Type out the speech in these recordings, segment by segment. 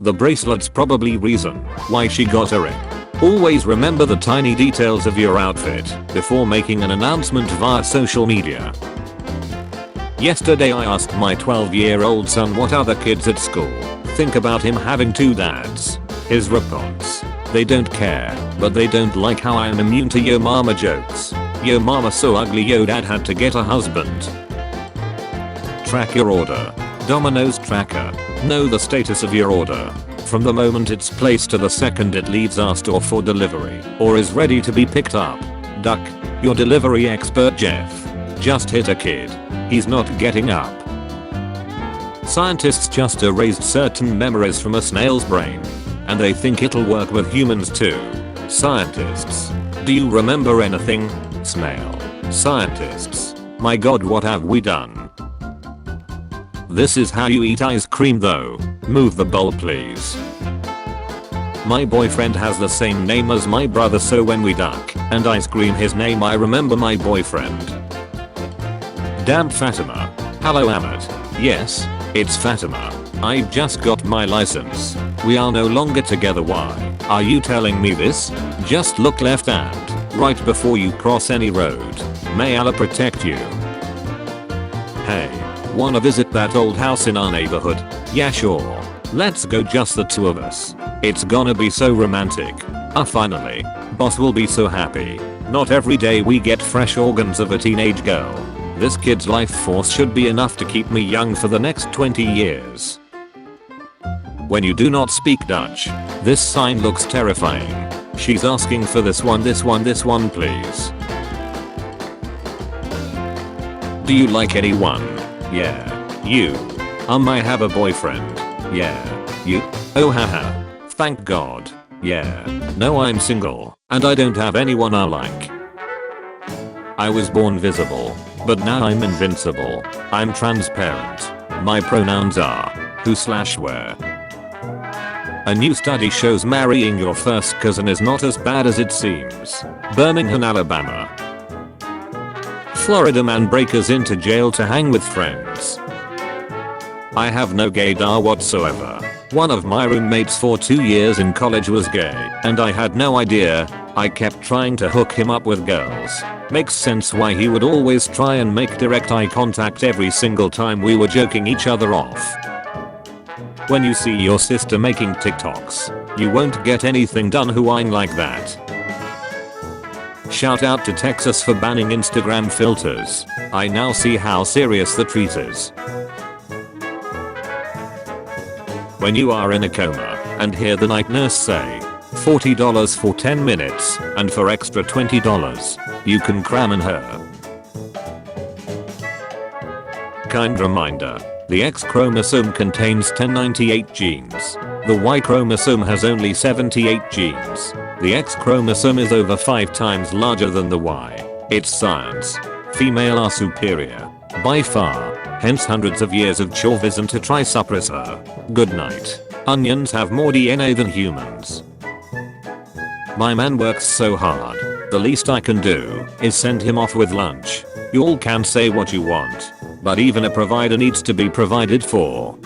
The bracelet's probably reason why she got a ring. Always remember the tiny details of your outfit before making an announcement via social media. Yesterday I asked my 12-year-old son what other kids at school think about him having two dads. His response: they don't care, but they don't like how I am immune to yo mama jokes. Yo mama so ugly, yo dad had to get a husband. Track your order. Domino's tracker. Know the status of your order from the moment it's placed to the second it leaves our store for delivery or is ready to be picked up. Duck. Your delivery expert Jeff just hit a kid. He's not getting up. Scientists just erased certain memories from a snail's brain, and they think it'll work with humans too. Scientists. Do you remember anything? Snail. Scientists. My god, what have we done? This is how you eat ice cream though. Move the bowl please. My boyfriend has the same name as my brother, so when we duck and I scream his name I remember my boyfriend. Damn Fatima. Hello Ahmed. Yes, it's Fatima. I just got my license. We are no longer together. Why are you telling me this? Just look left and right before you cross any road. May Allah protect you. Hey, wanna visit that old house in our neighborhood? Yeah sure. Let's go, just the two of us. It's gonna be so romantic. Finally. Boss will be so happy. Not every day we get fresh organs of a teenage girl. This kid's life force should be enough to keep me young for the next 20 years. When you do not speak Dutch, this sign looks terrifying. She's asking for this one please. Do you like anyone? Yeah. You. I have a boyfriend. Yeah. You? Oh haha. Thank God. Yeah. No, I'm single, and I don't have anyone I like. I was born visible, but now I'm invincible. I'm transparent. My pronouns are who/where. A new study shows marrying your first cousin is not as bad as it seems. Birmingham, Alabama. Florida man breaks into jail to hang with friends. I have no gaydar whatsoever. One of my roommates for 2 years in college was gay, and I had no idea. I kept trying to hook him up with girls. Makes sense why he would always try and make direct eye contact every single time we were joking each other off. When you see your sister making TikToks, you won't get anything done Hawaiian like that. Shout out to Texas for banning Instagram filters. I now see how serious the treat is. When you are in a coma and hear the night nurse say $40 for 10 minutes and for extra $20 you can cram in her. Kind reminder. The X chromosome contains 1098 genes. The Y chromosome has only 78 genes. The X chromosome is over 5 times larger than the Y. It's science. Female are superior. By far. Hence hundreds of years of chauvinism to try suppress her. Good night. Onions have more DNA than humans. My man works so hard. The least I can do is send him off with lunch. You all can say what you want, but even a provider needs to be provided for.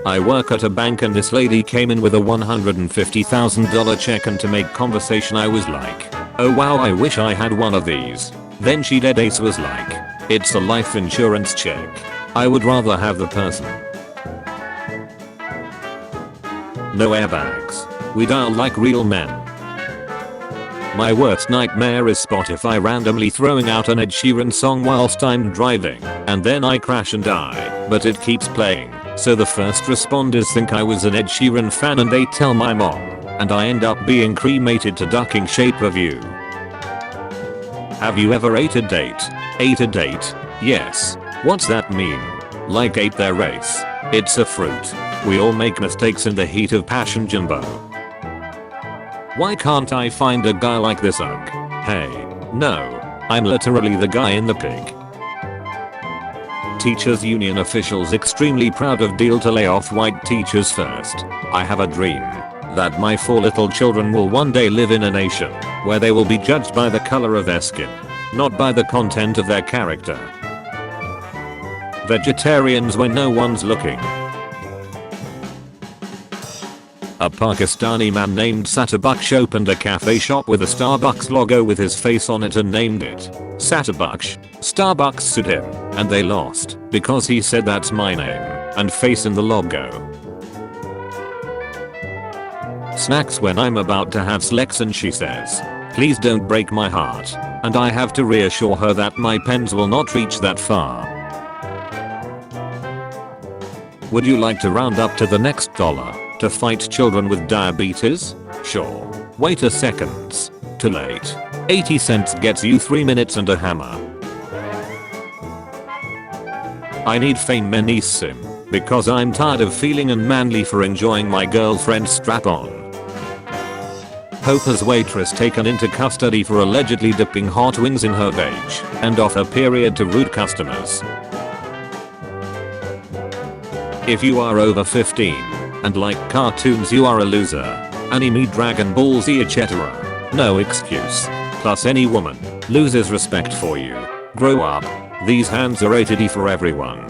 I work at a bank and this lady came in with a $150,000 check, and to make conversation I was like, oh wow, I wish I had one of these. Then she dead ace was like, it's a life insurance check. I would rather have the person. No airbags. We dial like real men. My worst nightmare is Spotify randomly throwing out an Ed Sheeran song whilst I'm driving, and then I crash and die, but it keeps playing, so the first responders think I was an Ed Sheeran fan and they tell my mom, and I end up being cremated to ducking Shape of You. Have you ever ate a date? Ate a date? Yes. What's that mean? Like ate their race. It's a fruit. We all make mistakes in the heat of passion, Jimbo. Why can't I find a guy like this ugh? Hey. No. I'm literally the guy in the pig. Teachers union officials extremely proud of deal to lay off white teachers first. I have a dream that my 4 little children will one day live in a nation where they will be judged by the color of their skin, not by the content of their character. Vegetarians when no one's looking. A Pakistani man named Satabaksh opened a cafe shop with a Starbucks logo with his face on it and named it Satabaksh. Starbucks sued him, and they lost, because he said that's my name and face in the logo. Snacks when I'm about to have sex and she says, "Please don't break my heart," and I have to reassure her that my pens will not reach that far. Would you like to round up to the next dollar to fight children with diabetes? Sure. Wait a second. Too late. 80 cents gets you 3 minutes and a hammer. I need feminism because I'm tired of feeling unmanly for enjoying my girlfriend's strap-on. Hoper's waitress taken into custody for allegedly dipping hot wings in her beige and off her period to rude customers. If you are over 15 and like cartoons, you are a loser. Anime, Dragon Ball Z, etc. No excuse. Plus any woman loses respect for you. Grow up. These hands are rated E for everyone.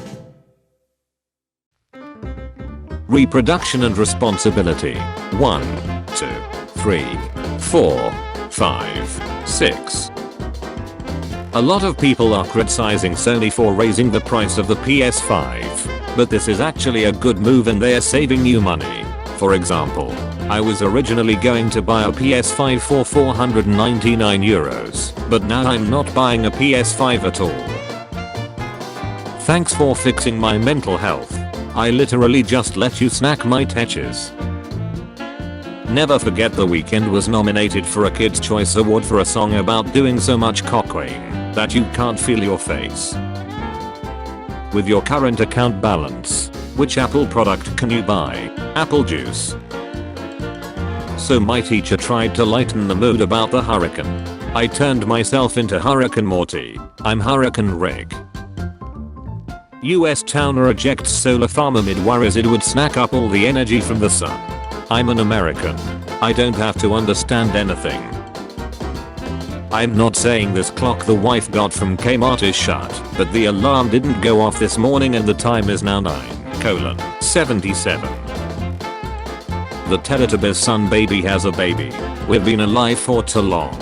Reproduction and responsibility. 1, 2, 3, 4, 5, 6. A lot of people are criticizing Sony for raising the price of the PS5, but this is actually a good move and they are saving you money. For example, I was originally going to buy a PS5 for 499 euros, but now I'm not buying a PS5 at all. Thanks for fixing my mental health. I literally just let you snack my tetches. Never forget The Weeknd was nominated for a Kids' Choice Award for a song about doing so much cocking that you can't feel your face. With your current account balance, which Apple product can you buy? Apple juice. So my teacher tried to lighten the mood about the hurricane. I turned myself into Hurricane Morty. I'm Hurricane Rick. US towner ejects solar farm amid worries it would snack up all the energy from the sun. I'm an American. I don't have to understand anything. I'm not saying this clock the wife got from Kmart is shut, but the alarm didn't go off this morning and the time is now 9:77. The Teletubbies sun baby has a baby. We've been alive for too long.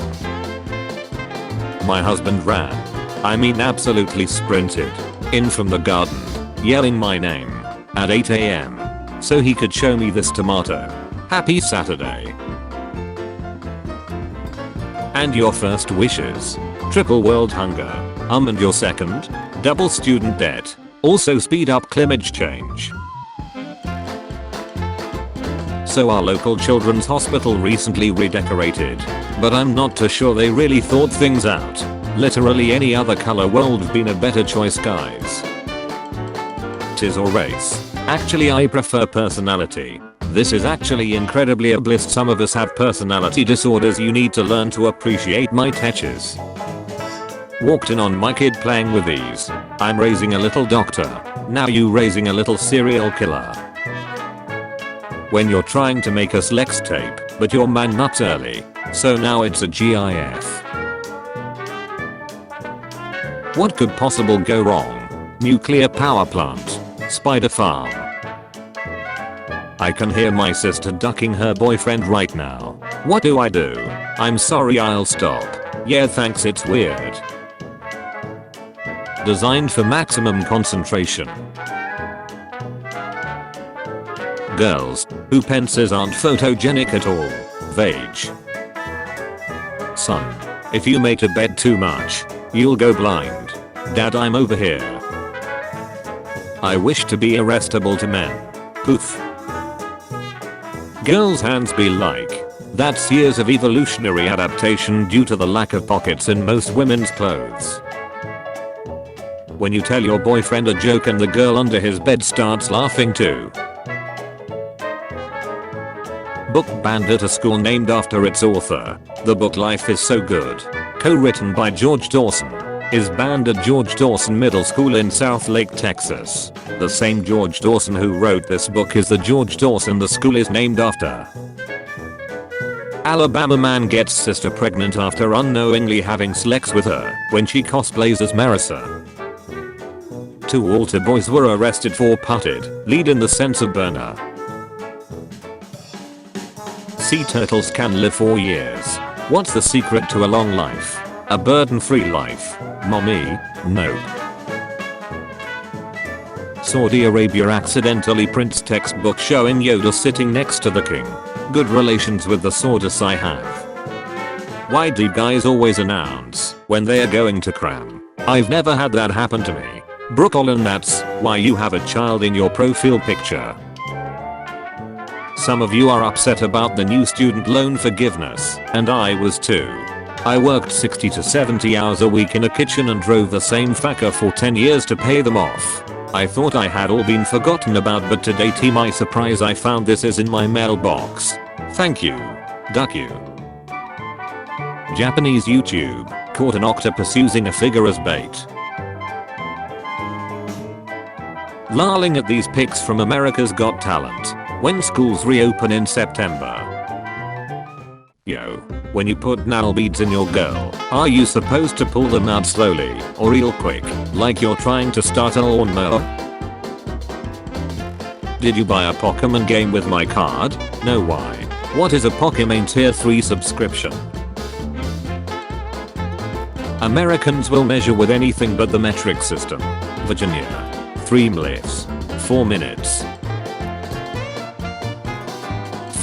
My husband ran. I mean absolutely sprinted. In from the garden, yelling my name at 8 AM. So he could show me this tomato. Happy Saturday. And your first wishes? Triple world hunger. And your second? Double student debt. Also speed up climate change. So our local children's hospital recently redecorated. But I'm not too sure they really thought things out. Literally any other color would have been a better choice, guys. Tis or race. Actually I prefer personality. This is actually incredibly a bliss. Some of us have personality disorders. You need to learn to appreciate my tetches. Walked in on my kid playing with these. I'm raising a little doctor. Now you raising a little serial killer. When you're trying to make us Lex tape, but your man nuts early. So now it's a GIF. What could possibly go wrong? Nuclear power plant. Spider farm. I can hear my sister ducking her boyfriend right now. What do I do? I'm sorry, I'll stop. Yeah thanks, it's weird. Designed for maximum concentration. Girls whose pences aren't photogenic at all. Vage. Son, if you make a bed too much, you'll go blind. Dad, I'm over here. I wish to be arrestable to men. Poof. Girls' hands be like. That's years of evolutionary adaptation due to the lack of pockets in most women's clothes. When you tell your boyfriend a joke and the girl under his bed starts laughing too. Book banned at a school named after its author. The book Life is So Good, co-written by George Dawson, is banned at George Dawson Middle School in South Lake, Texas. The same George Dawson who wrote this book is the George Dawson the school is named after. Alabama man gets sister pregnant after unknowingly having sex with her when she cosplays as Marissa. 2 altar boys were arrested for putted lead in the censer burner. sea turtles can live 4 years. What's the secret to a long life? A burden-free life. Mommy? Nope. Saudi Arabia accidentally prints textbook showing Yoda sitting next to the king. Good relations with the Saudis I have. Why do guys always announce when they are going to cram? I've never had that happen to me. Brooklyn, that's why you have a child in your profile picture. Some of you are upset about the new student loan forgiveness, and I was too. I worked 60 to 70 hours a week in a kitchen and drove the same fucker for 10 years to pay them off. I thought I had all been forgotten about, but today to my surprise I found this is in my mailbox. Thank you. Duck you. Japanese YouTube caught an octopus using a figure as bait. Lolling at these pics from America's Got Talent. When schools reopen in September. Yo, when you put nail beads in your girl, are you supposed to pull them out slowly or real quick, like you're trying to start a lawnmower? Did you buy a Pokemon game with my card? No, why? What is a Pokemon Tier 3 subscription? Americans will measure with anything but the metric system. Virginia. 3 mlifs. 4 minutes.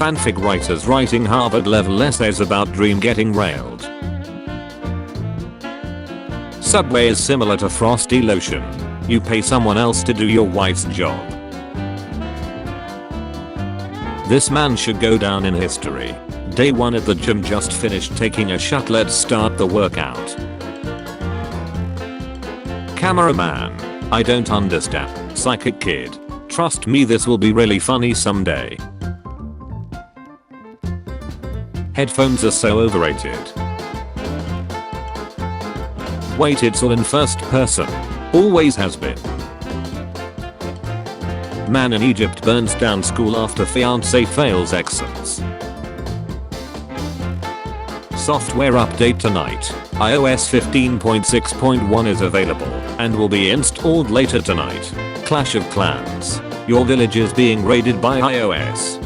Fanfic writers writing Harvard level essays about Dream getting railed. Subway is similar to frosty lotion. You pay someone else to do your wife's job. This man should go down in history. Day 1 at the gym, just finished taking a shot, let's start the workout. Cameraman. I don't understand. Psychic kid. Trust me, this will be really funny someday. Headphones are so overrated. Wait, it's all in first person. Always has been. Man in Egypt burns down school after fiancé fails exams. Software update tonight. iOS 15.6.1 is available and will be installed later tonight. Clash of Clans. Your village is being raided by iOS.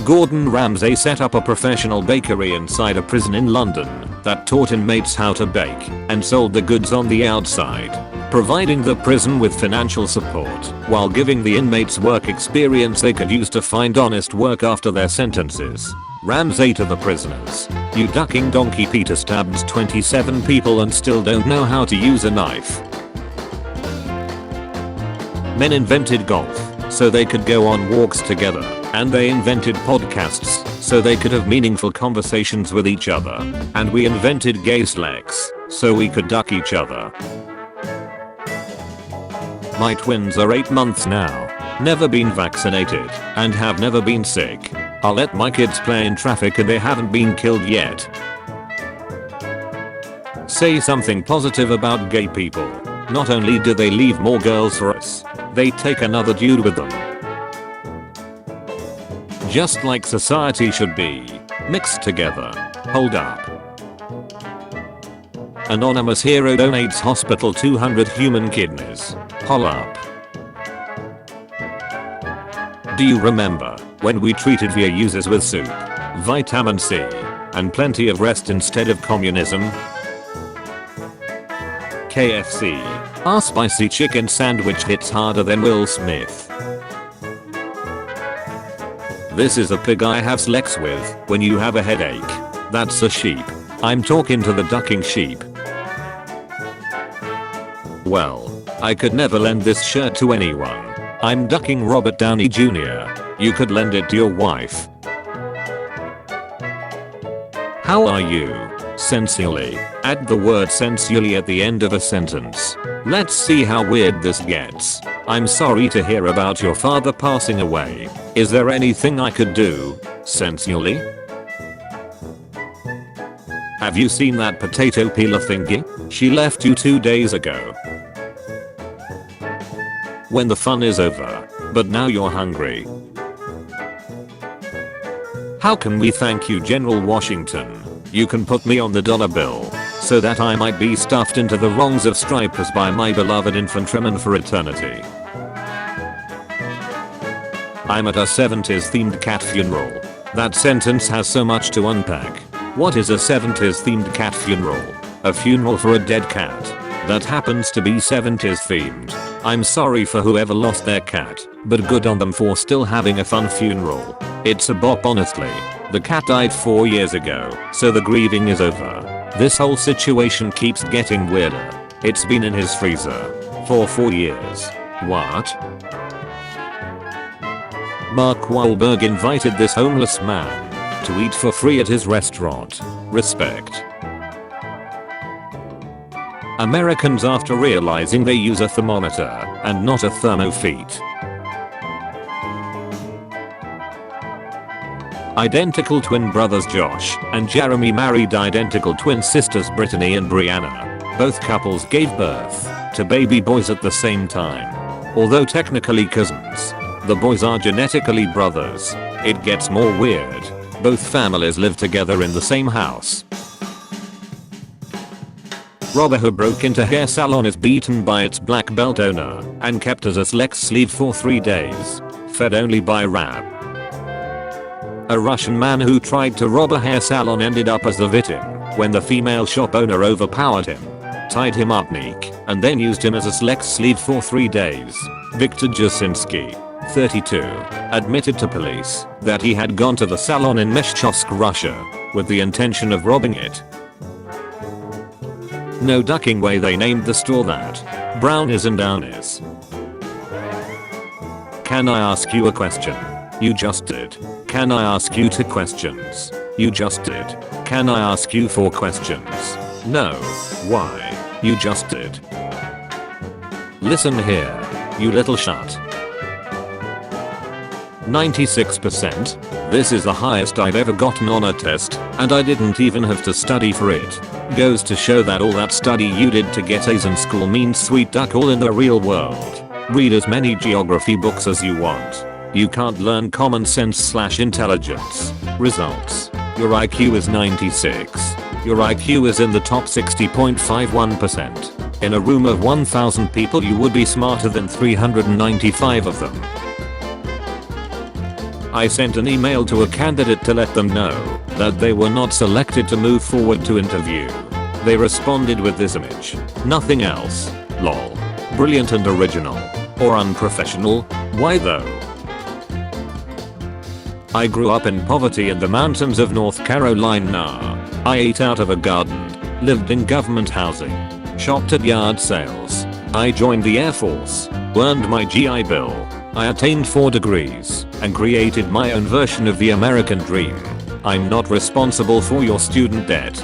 Gordon Ramsay set up a professional bakery inside a prison in London that taught inmates how to bake and sold the goods on the outside, providing the prison with financial support while giving the inmates work experience they could use to find honest work after their sentences. Ramsay to the prisoners. You ducking donkey Peter stabbed 27 people and still don't know how to use a knife. Men invented golf so they could go on walks together, and they invented podcasts so they could have meaningful conversations with each other, and we invented gay slacks so we could duck each other. My twins are 8 months now, never been vaccinated, and have never been sick. I'll let my kids play in traffic and they haven't been killed yet. Say something positive about gay people. Not only do they leave more girls for us, they take another dude with them. Just like society should be. Mixed together. Hold up. Anonymous hero donates hospital 200 human kidneys. Hol up. Do you remember when we treated VA users with soup, vitamin C, and plenty of rest instead of communism? KFC. Our spicy chicken sandwich hits harder than Will Smith. This is a pig I have sex with when you have a headache. That's a sheep. I'm talking to the ducking sheep. Well, I could never lend this shirt to anyone. I'm ducking Robert Downey Jr. You could lend it to your wife. How are you? Sensually. Add the word sensually at the end of a sentence. Let's see how weird this gets. I'm sorry to hear about your father passing away. Is there anything I could do? Sensually? Have you seen that potato peeler thingy? She left you 2 days ago. When the fun is over, but now you're hungry. How can we thank you, General Washington? You can put me on the dollar bill, so that I might be stuffed into the wrongs of stripers by my beloved infantrymen for eternity. I'm at a 70s themed cat funeral. That sentence has so much to unpack. What is a 70s themed cat funeral? A funeral for a dead cat that happens to be 70s themed. I'm sorry for whoever lost their cat, but good on them for still having a fun funeral. It's a bop honestly. The cat died 4 years ago, so the grieving is over. This whole situation keeps getting weirder. It's been in his freezer for 4 years. What? Mark Wahlberg invited this homeless man to eat for free at his restaurant. Respect. Americans after realizing they use a thermometer and not a thermofeet. Identical twin brothers Josh and Jeremy married identical twin sisters Brittany and Brianna. Both couples gave birth to baby boys at the same time. Although technically cousins, the boys are genetically brothers. It gets more weird. Both families live together in the same house. Robber who broke into hair salon is beaten by its black belt owner and kept as a flex sleeve for 3 days. Fed only by rap. A Russian man who tried to rob a hair salon ended up as the victim when the female shop owner overpowered him, tied him up neck, and then used him as a flex sleeve for 3 days. Viktor Jasinski, 32, admitted to police that he had gone to the salon in Meshchovsk, Russia, with the intention of robbing it. No ducking way they named the store that. Brownies and Downies. Can I ask you a question? You just did. Can I ask you 2 questions? You just did. Can I ask you 4 questions? No. Why? You just did. Listen here, you little shut. 96%? This is the highest I've ever gotten on a test, and I didn't even have to study for it. Goes to show that all that study you did to get A's in school means sweet duck all in the real world. Read as many geography books as you want. You can't learn common sense / intelligence. Results. Your IQ is 96. Your IQ is in the top 60.51%. In a room of 1,000 people you would be smarter than 395 of them. I sent an email to a candidate to let them know that they were not selected to move forward to interview. They responded with this image. Nothing else. Lol. Brilliant and original. Or unprofessional? Why though? I grew up in poverty in the mountains of North Carolina. I ate out of a garden, lived in government housing, shopped at yard sales. I joined the Air Force, earned my GI Bill. I attained 4 degrees and created my own version of the American dream. I'm not responsible for your student debt.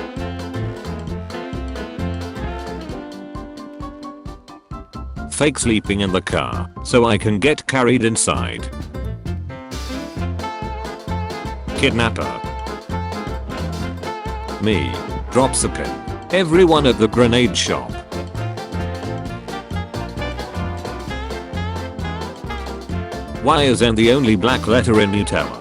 Fake sleeping in the car so I can get carried inside. Kidnapper. Me. Drops a pin. Everyone at the grenade shop. Why is N the only black letter in Nutella?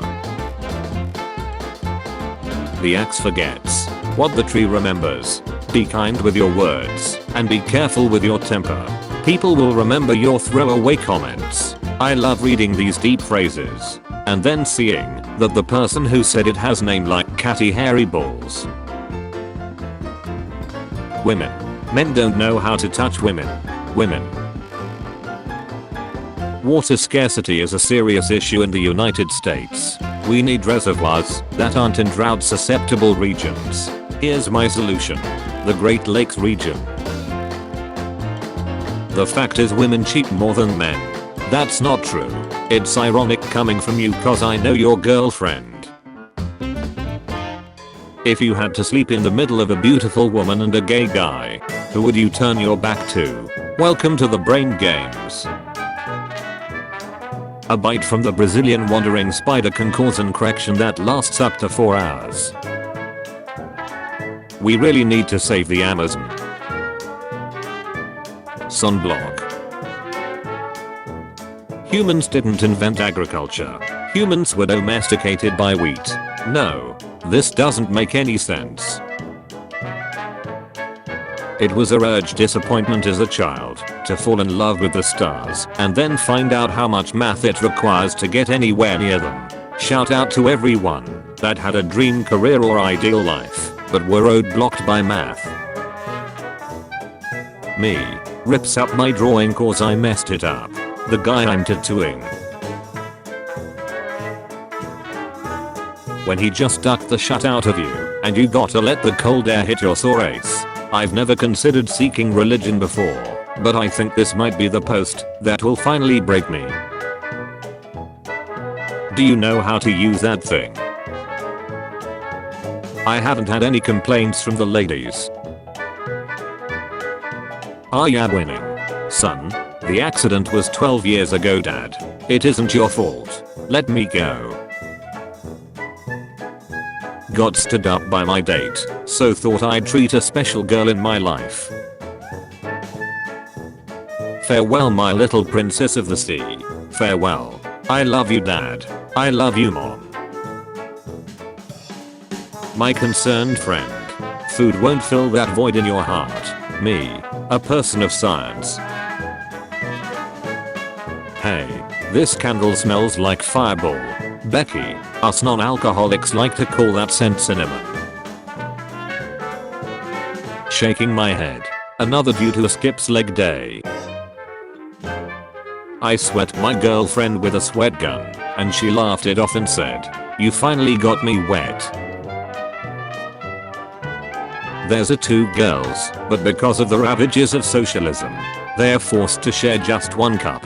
The axe forgets what the tree remembers. Be kind with your words and be careful with your temper. People will remember your throwaway comments. I love reading these deep phrases and then seeing that the person who said it has name like catty hairy balls. Women. Men don't know how to touch women. Women. Water scarcity is a serious issue in the United States. We need reservoirs that aren't in drought susceptible regions. Here's my solution. The Great Lakes region. The fact is women cheat more than men. That's not true. It's ironic coming from you cause I know your girlfriend. If you had to sleep in the middle of a beautiful woman and a gay guy, who would you turn your back to? Welcome to the brain games. A bite from the Brazilian wandering spider can cause an infection that lasts up to 4 hours. We really need to save the Amazon. Sunblock. Humans didn't invent agriculture. Humans were domesticated by wheat. No, this doesn't make any sense. It was a urge disappointment as a child. to fall in love with the stars and then find out how much math it requires to get anywhere near them. Shout out to everyone that had a dream career or ideal life but were roadblocked by math. Me. Rips up my drawing cause I messed it up. The guy I'm tattooing. When he just ducked the shut out of you and you gotta let the cold air hit your sore ace. I've never considered seeking religion before, but I think this might be the post that will finally break me. Do you know how to use that thing? I haven't had any complaints from the ladies. Are ya winning? Son, the accident was 12 years ago, Dad. It isn't your fault. Let me go. Got stood up by my date, so thought I'd treat a special girl in my life. Farewell, my little princess of the sea. Farewell. I love you, Dad. I love you, Mom. My concerned friend. Food won't fill that void in your heart. Me, a person of science. Hey, this candle smells like Fireball. Becky, us non-alcoholics like to call that scent cinnamon. Shaking my head. Another due to a skip's leg day. I sweat my girlfriend with a sweat gun, and she laughed it off and said, "You finally got me wet." There's a two girls, but because of the ravages of socialism, they're forced to share just one cup.